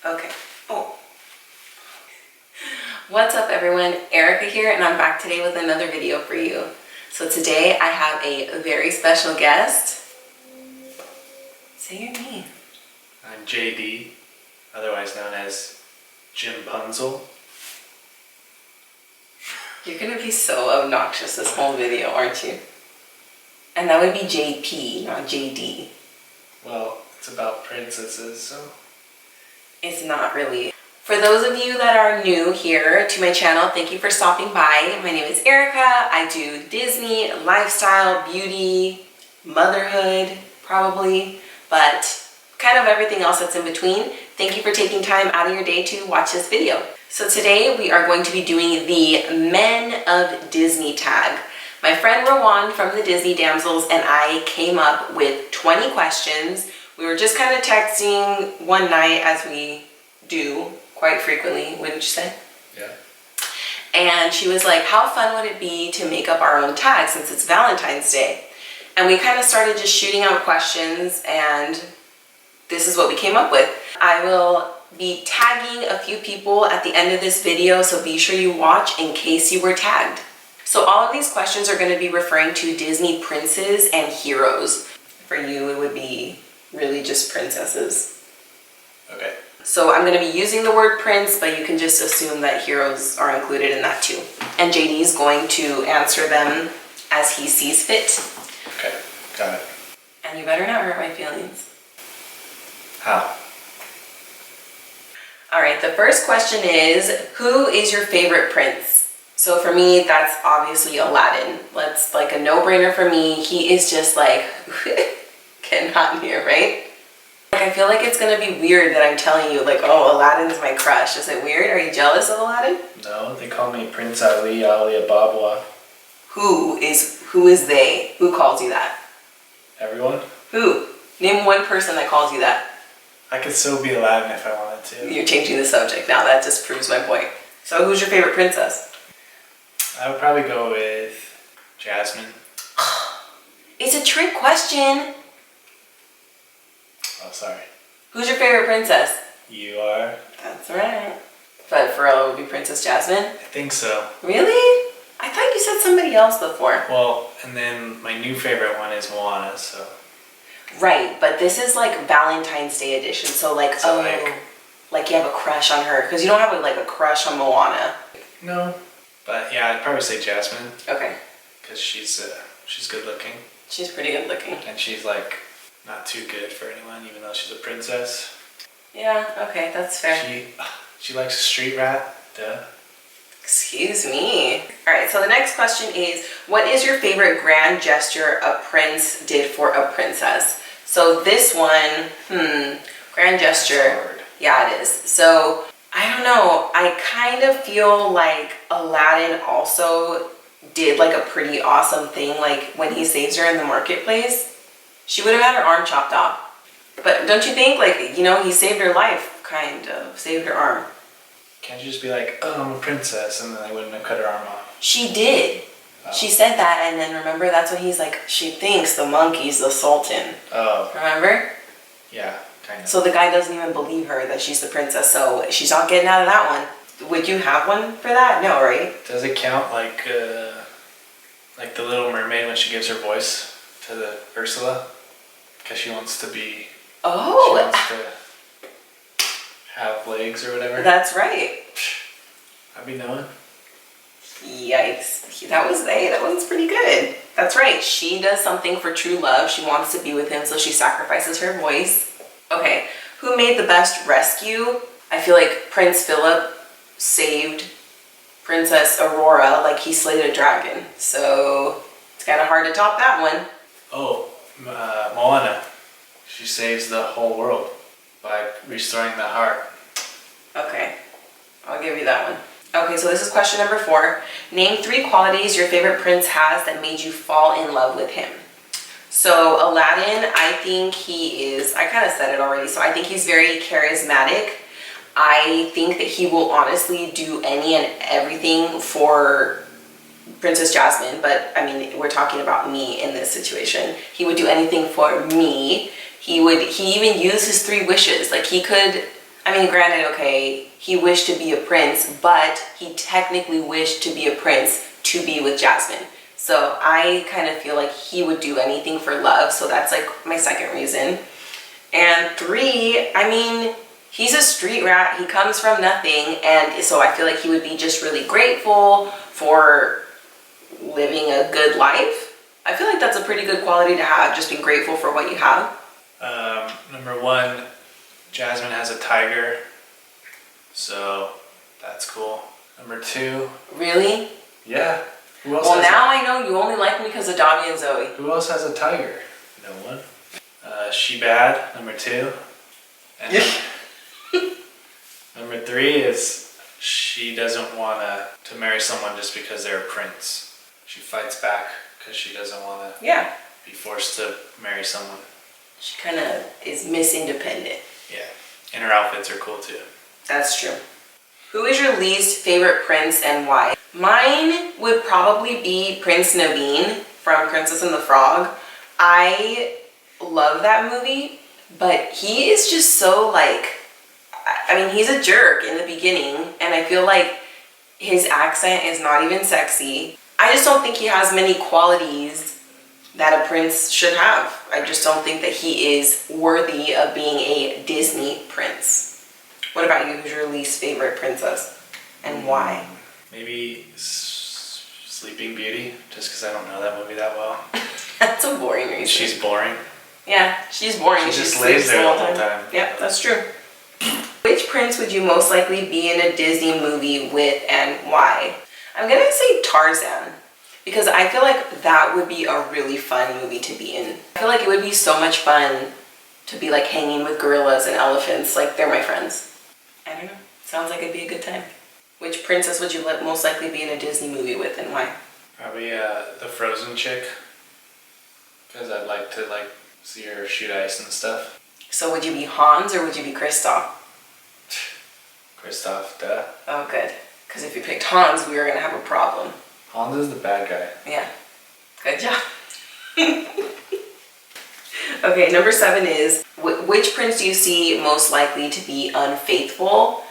Okay. Oh. What's up everyone? Erika here, and I'm back today with another video for you. So today I have a very special guest. Say your name. I'm JD, otherwise known as Jim Punzel. You're gonna be so obnoxious this whole video, aren't you? And that would be JP, not JD. Well, it's about princesses, so... It's not really. For those of you that are new here to my channel, thank you for stopping by. My name is Erika. I do Disney, lifestyle, beauty, motherhood, probably, but kind of everything else that's in between. Thank you for taking time out of your day to watch this video. So today we are going to be doing the Men of Disney tag. My friend Rawan from the Disney Damsels and I came up with 20 questions. We were just kind of texting one night, as we do quite frequently, wouldn't you say? Yeah. And she was like, how fun would it be to make up our own tag since it's Valentine's Day? And we kind of started just shooting out questions, and this is what we came up with. I will be tagging a few people at the end of this video, so be sure you watch in case you were tagged. So all of these questions are going to be referring to Disney princes and heroes. For you, it would be really just princesses. Okay. So I'm going to be using the word prince, but you can just assume that heroes are included in that too. And JD is going to answer them as he sees fit. Okay, got it. And you better not hurt my feelings. How? All right, the first question is, who is your favorite prince? So for me, that's obviously Aladdin. That's like a no-brainer for me. He is just like, getting hot in here, right? Like, I feel like it's gonna be weird that I'm telling you, like, oh, Aladdin's my crush. Is it weird? Are you jealous of Aladdin? No, they call me Prince Ali Ababwa. Who is they? Who calls you that? Everyone? Who? Name one person that calls you that. I could still be Aladdin if I wanted to. You're changing the subject now. That just proves my point. So who's your favorite princess? I would probably go with Jasmine. It's a trick question. Oh, sorry. Who's your favorite princess? You are? That's right. But for real, it would be Princess Jasmine? I think so. Really? I thought you said somebody else before. Well, and then my new favorite one is Moana, so... Right, but this is like Valentine's Day edition, so like, So like you have a crush on her, because you don't have like a crush on Moana. No. But yeah, I'd probably say Jasmine. Okay. Because she's good looking. She's pretty good looking. And she's like not too good for anyone, even though she's a princess. Yeah, okay, that's fair. She likes a street rat. Duh. Excuse me. Alright, so the next question is, what is your favorite grand gesture a prince did for a princess? So this one, grand gesture. That's hard. Yeah, it is. So, I don't know, I kind of feel like Aladdin also did like a pretty awesome thing, like when he saves her in the marketplace. She would have had her arm chopped off. But don't you think, like, you know, he saved her life, kind of, saved her arm. Can't you just be like, oh, I'm a princess, and then they wouldn't have cut her arm off? She did. Oh. She said that, and then remember, that's when he's like, she thinks the monkey's the sultan. Oh. Remember? Yeah, kind of. So the guy doesn't even believe her that she's the princess, so she's not getting out of that one. Would you have one for that? No, right? Does it count like the Little Mermaid when she gives her voice to the Ursula? Because she wants to be... Oh! She wants to have legs or whatever. That's right. I'd be knowing. Yikes. That was pretty good. That's right. She does something for true love. She wants to be with him, so she sacrifices her voice. Okay. Who made the best rescue? I feel like Prince Philip saved Princess Aurora, like he slayed a dragon. So it's kind of hard to top that one. Oh, Moana. She saves the whole world by restoring the heart. Okay. I'll give you that one. Okay, so this is question number 4. Name 3 qualities your favorite prince has that made you fall in love with him. So Aladdin, I think he is, I kind of said it already, so I think he's very charismatic. I think that he will honestly do any and everything for Princess Jasmine, but I mean, we're talking about me in this situation. He would do anything for me. He even used his 3 wishes. Like he could I mean, granted, okay, he wished to be a prince, but he technically wished to be a prince to be with Jasmine. So I kind of feel like he would do anything for love. So that's like my second reason. And 3, I mean, he's a street rat. He comes from nothing. And so I feel like he would be just really grateful for living a good life. I feel like that's a pretty good quality to have, just being grateful for what you have. Number 1, Jasmine has a tiger, so that's cool. Number 2. Really? Yeah. Who else Well, now I know you only like me because of Daphne and Zoe. Who else has a tiger? No one. She bad, number 2. And number 3 is she doesn't want to marry someone just because they're a prince. She fights back because she doesn't want to be forced to marry someone. She kind of is Miss Independent. Yeah. And her outfits are cool too. That's true. Who is your least favorite prince and why? Mine would probably be Prince Naveen from Princess and the Frog. I love that movie, but he is just so like, I mean, he's a jerk in the beginning, and I feel like his accent is not even sexy. I just don't think he has many qualities that a prince should have. I just don't think that he is worthy of being a Disney prince. What about you? Who's your least favorite princess and why? Maybe Sleeping Beauty, just because I don't know that movie that well. That's a boring reason. She's boring. Yeah, she's boring. She just lays there the whole time. Yep, that's true. Which prince would you most likely be in a Disney movie with and why? I'm gonna say Tarzan, because I feel like that would be a really fun movie to be in. I feel like it would be so much fun to be like hanging with gorillas and elephants, like they're my friends. I don't know, sounds like it'd be a good time. Which princess would you most likely be in a Disney movie with and why? Probably the Frozen chick, because I'd like to like see her shoot ice and stuff. So would you be Hans or would you be Kristoff? Kristoff, duh. Oh, good. Because if you picked Hans, we were going to have a problem. Hans is the bad guy. Yeah. Good job. Okay, number 7 is, which prince do you see most likely to be unfaithful?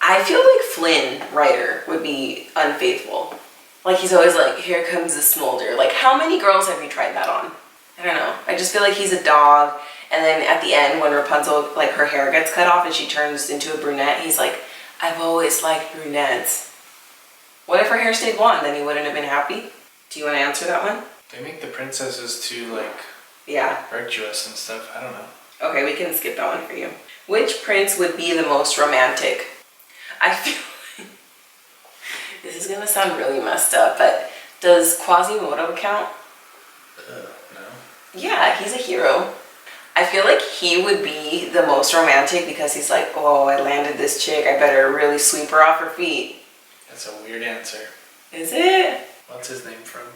I feel like Flynn Rider would be unfaithful. Like, he's always like, here comes the smolder. Like, how many girls have you tried that on? I don't know. I just feel like he's a dog. And then at the end, when Rapunzel, like, her hair gets cut off and she turns into a brunette, he's like, I've always liked brunettes. What if her hair stayed blonde? Then he wouldn't have been happy? Do you want to answer that one? They make the princesses too, like, virtuous and stuff. I don't know. Okay, we can skip that one for you. Which prince would be the most romantic? I feel like this is going to sound really messed up, but does Quasimodo count? No. Yeah, he's a hero. I feel like he would be the most romantic because he's like, oh, I landed this chick. I better really sweep her off her feet. That's a weird answer. Is it? What's his name from?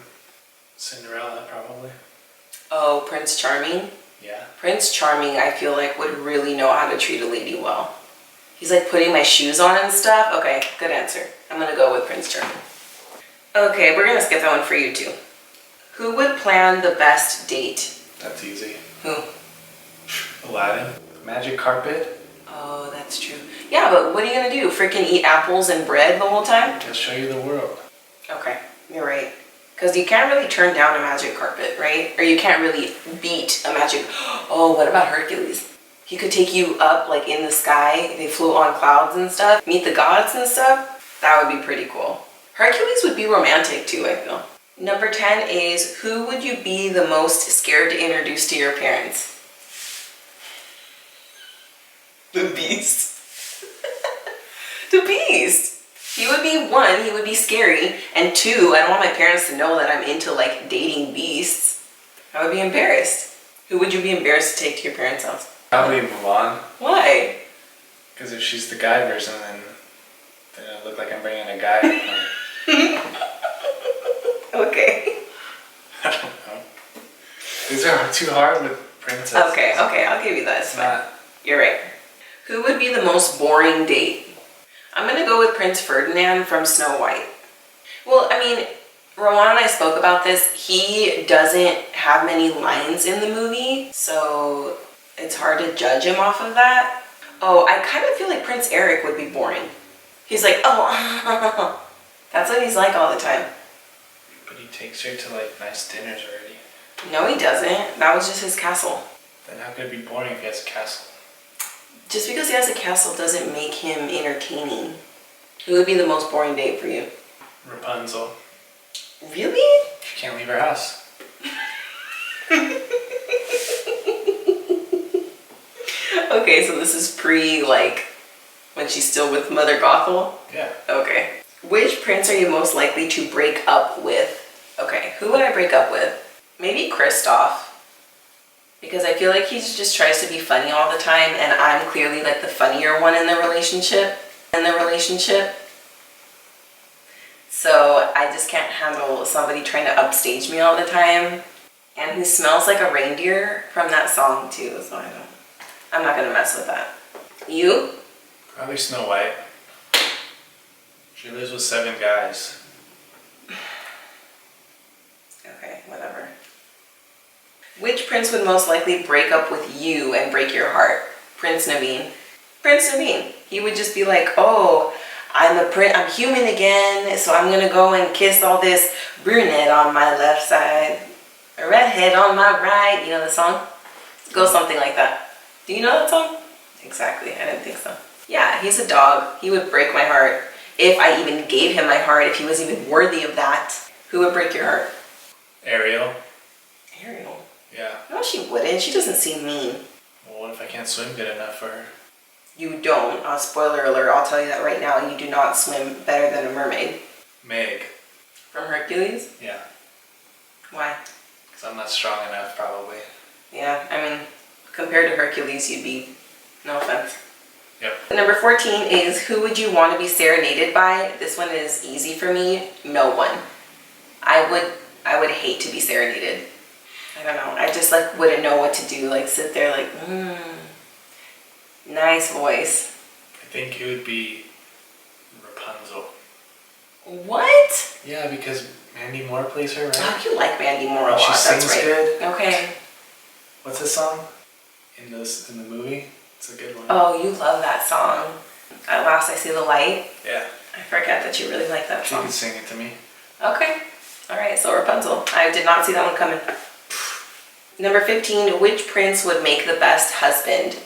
Cinderella, probably. Oh, Prince Charming? Yeah. Prince Charming, I feel like, would really know how to treat a lady well. He's like putting my shoes on and stuff. Okay, good answer. I'm going to go with Prince Charming. Okay, we're going to skip that one for you too. Who would plan the best date? That's easy. Who? Aladdin. Magic carpet. Oh, that's true. Yeah, but what are you going to do? Freaking eat apples and bread the whole time? He'll show you the world. Okay, you're right. Because you can't really turn down a magic carpet, right? Or you can't really beat a magic... Oh, what about Hercules? He could take you up, like, in the sky. They flew on clouds and stuff. Meet the gods and stuff. That would be pretty cool. Hercules would be romantic, too, I feel. Number 10 is, who would you be the most scared to introduce to your parents? The Beast. The Beast. He would be 1, he would be scary, and 2, I don't want my parents to know that I'm into like dating beasts. I would be embarrassed. Who would you be embarrassed to take to your parents' house? Probably Mulan. Why? Because if she's the guy version, then it'll look like I'm bringing a guy. Okay. I don't know. These are too hard with princesses. Okay, I'll give you that. It's fine. Not. You're right. Who would be the most boring date? I'm going to go with Prince Ferdinand from Snow White. Well, I mean, Rawan and I spoke about this. He doesn't have many lines in the movie, so it's hard to judge him off of that. Oh, I kind of feel like Prince Eric would be boring. He's like, oh, that's what he's like all the time. But he takes her to like nice dinners already. No, he doesn't. That was just his castle. Then how could it be boring if he has a castle? Just because he has a castle doesn't make him entertaining. Who would be the most boring date for you? Rapunzel. Really? She can't leave her house. Okay, so this is pre, like, when she's still with Mother Gothel? Yeah. Okay. Which prince are you most likely to break up with? Okay, who would I break up with? Maybe Kristoff. Because I feel like he just tries to be funny all the time, and I'm clearly like the funnier one in the relationship. So I just can't handle somebody trying to upstage me all the time. And who smells like a reindeer from that song too, so I'm not gonna mess with that. You? Probably Snow White. She lives with 7 guys. Okay, whatever. Which prince would most likely break up with you and break your heart? Prince Naveen. Prince Naveen. He would just be like, oh, I'm human again, so I'm gonna go and kiss all this brunette on my left side, a redhead on my right. You know the song? Go something like that. Do you know that song? Exactly, I didn't think so. Yeah, he's a dog. He would break my heart. If I even gave him my heart, if he was even worthy of that. Who would break your heart? Ariel. Ariel? Yeah. No, she wouldn't. She doesn't seem mean. Well, what if I can't swim good enough for her? You don't. Spoiler alert, I'll tell you that right now. You do not swim better than a mermaid. Meg. From Hercules? Yeah. Why? Because I'm not strong enough, probably. Yeah, I mean, compared to Hercules, you'd be, no offense. Yep. Number 14 is, who would you want to be serenaded by? This one is easy for me. No one. I would hate to be serenaded. I don't know. I just like wouldn't know what to do. Like sit there like, nice voice. I think it would be Rapunzel. What? Yeah, because Mandy Moore plays her, right? Oh, you like Mandy Moore a lot. She sings That's right. good. Okay. What's this song? In the movie? It's a good one. Oh, you love that song. At Last I See the Light. Yeah. I forget that you really like that She song. can sing it to me. Okay. Alright, so Rapunzel. I did not see that one coming. Number 15, which prince would make the best husband?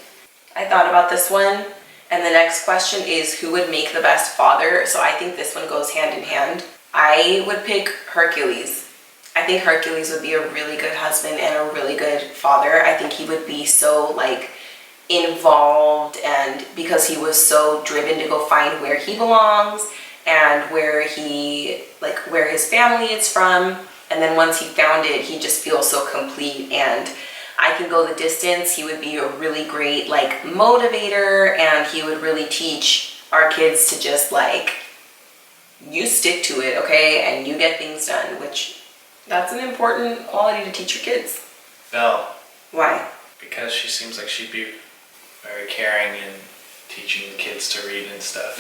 I thought about this one, and the next question is who would make the best father? So I think this one goes hand in hand. I would pick Hercules. I think Hercules would be a really good husband and a really good father. I think he would be so like involved, and because he was so driven to go find where he belongs and where his family is from, and then once he found it, he just feels so complete. And I can go the distance. He would be a really great like motivator, and he would really teach our kids to just like, you stick to it, okay, and you get things done, which that's an important quality to teach your kids. Belle. Why? Because she seems like she'd be very caring and teaching the kids to read and stuff.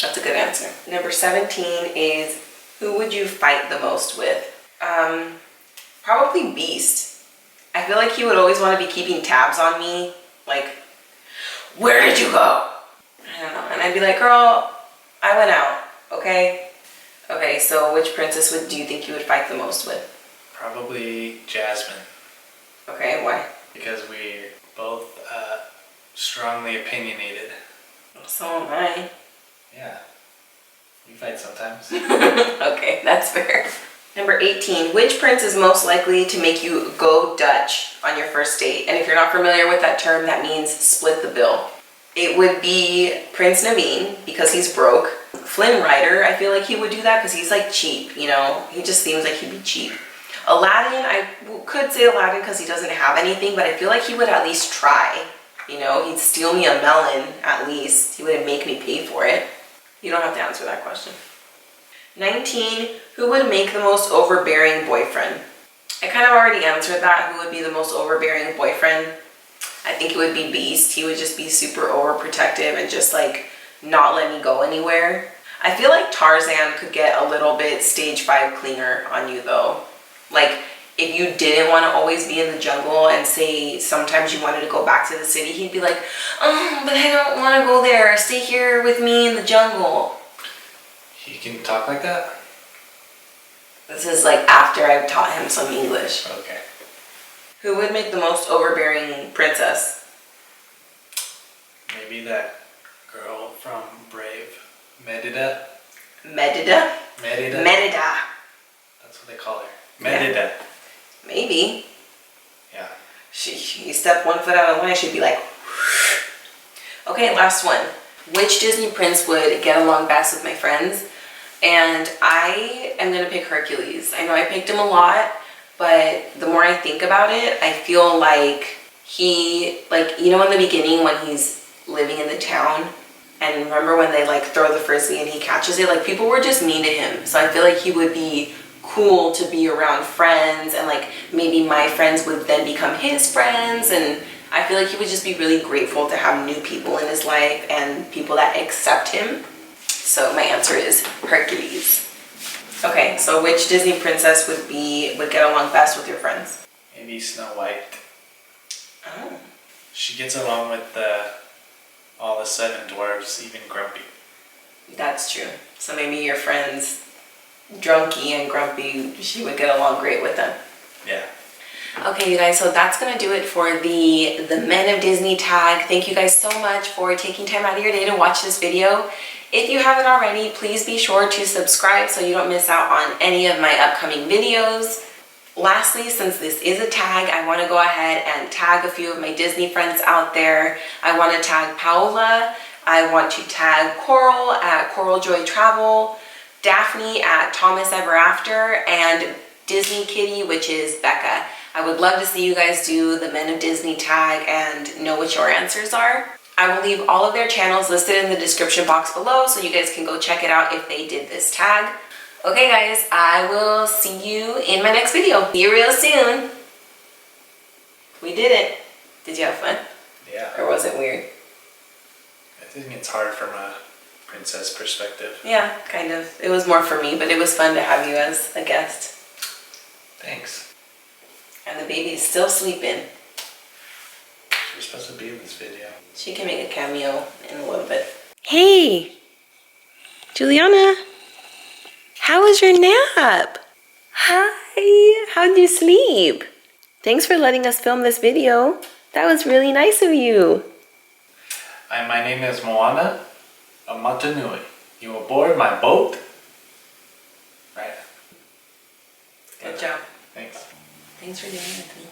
That's a good answer. Number 17 is, who would you fight the most with? Probably Beast. I feel like he would always want to be keeping tabs on me. Like, where did you go? I don't know. And I'd be like, girl, I went out, okay? Okay, so which princess do you think you would fight the most with? Probably Jasmine. Okay, why? Because we're both strongly opinionated. So am I. Yeah. We fight sometimes. Okay, that's fair. Number 18, which prince is most likely to make you go Dutch on your first date? And if you're not familiar with that term, that means split the bill. It would be Prince Naveen, because he's broke. Flynn Rider, I feel like he would do that because he's like cheap, you know? He just seems like he'd be cheap. Aladdin, I could say Aladdin because he doesn't have anything, but I feel like he would at least try. You know, he'd steal me a melon at least. He wouldn't make me pay for it. You don't have to answer that question. 19, who would make the most overbearing boyfriend? I kind of already answered that. Who would be the most overbearing boyfriend? I think it would be Beast. He would just be super overprotective and just like not let me go anywhere. I feel like Tarzan could get a little bit stage 5 clinger on you though. Like if you didn't want to always be in the jungle and say sometimes you wanted to go back to the city, he'd be like, oh, but I don't want to go there. Stay here with me in the jungle. He can talk like that? This is like after I've taught him some English. Okay. Who would make the most overbearing princess? Maybe that girl from Brave. Merida? Merida? Merida? Merida. That's what they call her. Merida. Yeah. Maybe. Yeah. You step one foot out of line, she'd be like, okay, last one. Which Disney prince would get along best with my friends? And I am gonna pick Hercules. I know I picked him a lot, but the more I think about it, I feel like he, like, you know, in the beginning when he's living in the town, and remember when they like throw the frisbee and he catches it, like people were just mean to him. So I feel like he would be cool to be around friends, and like maybe my friends would then become his friends, and I feel like he would just be really grateful to have new people in his life and people that accept him. So my answer is Hercules. Okay, so which Disney princess would get along best with your friends? Maybe Snow White. Oh. She gets along with all the 7 dwarves, even Grumpy. That's true. So maybe your friends Drunky and Grumpy, she would get along great with them. Yeah. Okay, you guys, so that's gonna do it for the Men of Disney tag. Thank you guys so much for taking time out of your day to watch this video. If you haven't already, please be sure to subscribe so you don't miss out on any of my upcoming videos. Lastly, since this is a tag, I want to go ahead and tag a few of my Disney friends out there. I want to tag Paola. I want to tag Coral at Coral Joy Travel, Daphne at Thomas Ever After, and Disney Kitty, which is Becka. I would love to see you guys do the Men of Disney tag and know what your answers are. I will leave all of their channels listed in the description box below so you guys can go check it out if they did this tag. Okay guys, I will see you in my next video. See you real soon. We did it. Did you have fun? Yeah. Or was it weird? I think it's hard from a princess perspective. Yeah, kind of. It was more for me, but it was fun to have you as a guest. Thanks. And the baby is still sleeping. She's supposed to be in this video. She can make a cameo in a little bit. Hey, Juliana, how was your nap? Hi, how'd you sleep? Thanks for letting us film this video. That was really nice of you. Hi, my name is Moana Amatanui. You aboard my boat? Right. Good job. Thanks. Thanks for doing it with me.